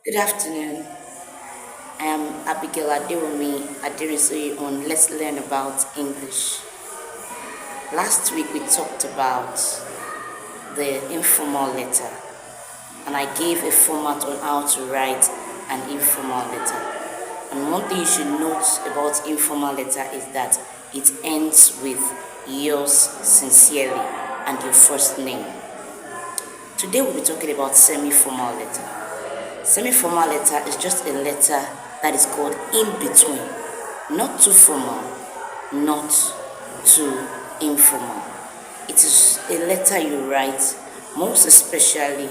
Good afternoon. I am Abigail adewunmiabigael4923 on Let's Learn About English. Last week we talked about the informal letter, and I gave a format on how to write an informal letter. And one thing you should note about informal letter is that it ends with yours sincerely and your first name. Today we'll be talking about semi-formal letter. Semi-formal letter is just a letter that is called in between, not too formal, not too informal. It is a letter you write most especially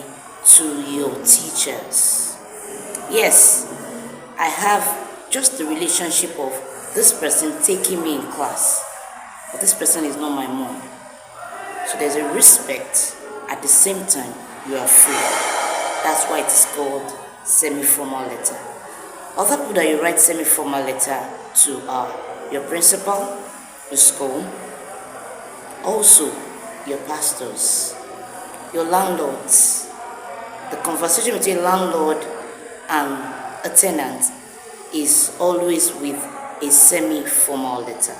to your teachers. Yes, I have just the relationship of this person taking me in class, but this person is not my mom. So there's a respect. At the same time, you are free. That's why it is called semi-formal letter. Other people that you write semi-formal letter to are your principal, your school, also your pastors, your landlords. The conversation between landlord and a tenant is always with a semi-formal letter.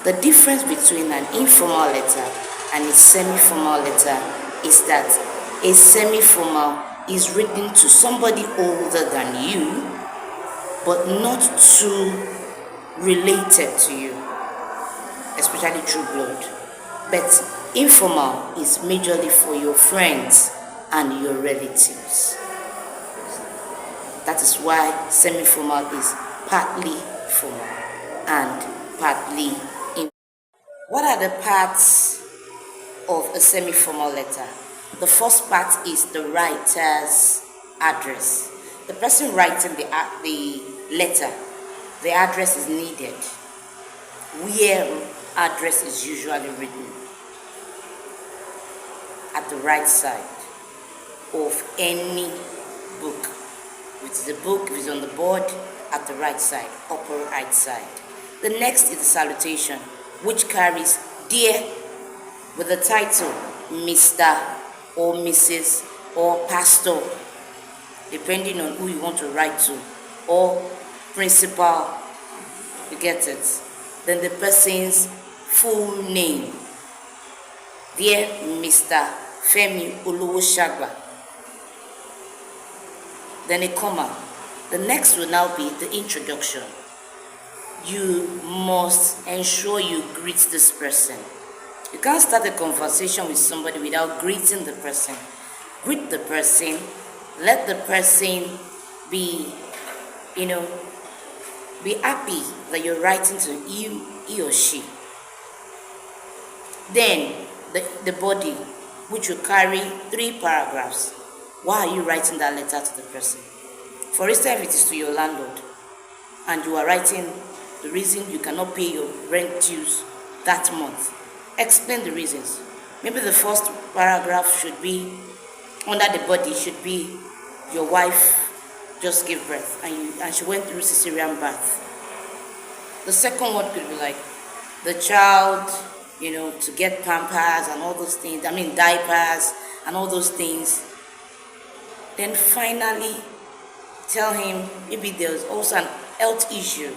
The difference between an informal letter and a semi-formal letter is that a semi-formal is written to somebody older than you, but not too related to you, especially through blood. But informal is majorly for your friends and your relatives. That is why semi-formal is partly formal and partly informal. What are the parts of a semi-formal letter? The first part is the writer's address. The person writing the letter, the address is needed, where address is usually written at the right side of any book. If it's the book, if it's on the board, at the right side, upper right side. The next is the salutation, which carries dear with the title Mr. or Mrs. or Pastor, depending on who you want to write to, or principal, you get it. Then the person's full name, dear Mr. Femi Oluwoshagba. Then a comma. The next will now be the introduction. You must ensure you greet this person. You can't start a conversation with somebody without greeting the person. Greet the person. Let the person be, be happy that you're writing to he or she. Then the body, which will carry 3 paragraphs. Why are you writing that letter to the person? For instance, if it is to your landlord, and you are writing the reason you cannot pay your rent dues that month, explain the reasons. Maybe the first paragraph should be, under the body should be, your wife just gave birth and she went through cesarean birth. The second one could be like, the child, to get pampers and all those things, diapers and all those things. Then finally tell him maybe there's also an health issue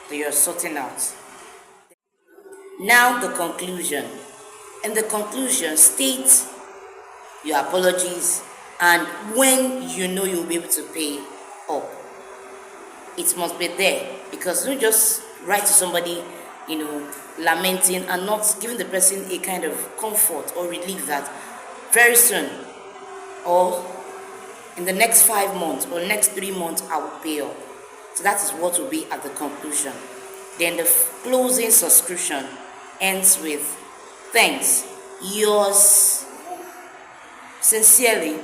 that you're sorting out. Now the conclusion. In the conclusion, state your apologies and when you know you'll be able to pay up. It must be there, because don't just write to somebody, lamenting and not giving the person a kind of comfort or relief that very soon or in the next 5 months or next 3 months I will pay up. So that is what will be at the conclusion. Then the closing subscription ends with thanks, yours sincerely.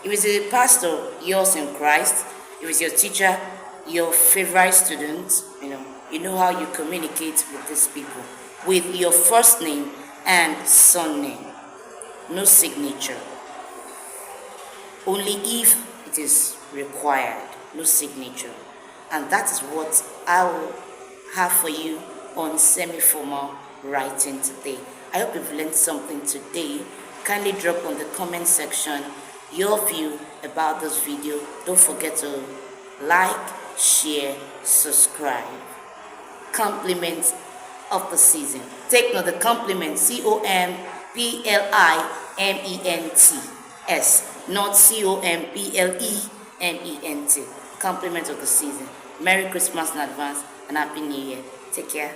If it's a pastor, yours in Christ. If it's your teacher, your favorite student, you know how you communicate with these people, with your first name and surname. No signature. Only if it is required. No signature. And that is what I will have for you on semi-formal writing today. I hope you've learned something today. Kindly drop on the comment section your view about this video. Don't forget to like, share, subscribe. Compliment of the season. Take note, the compliment, COMPLIMENTS, not COMPLEMENT. Compliment of the season. Merry Christmas in advance and Happy New Year. Take care.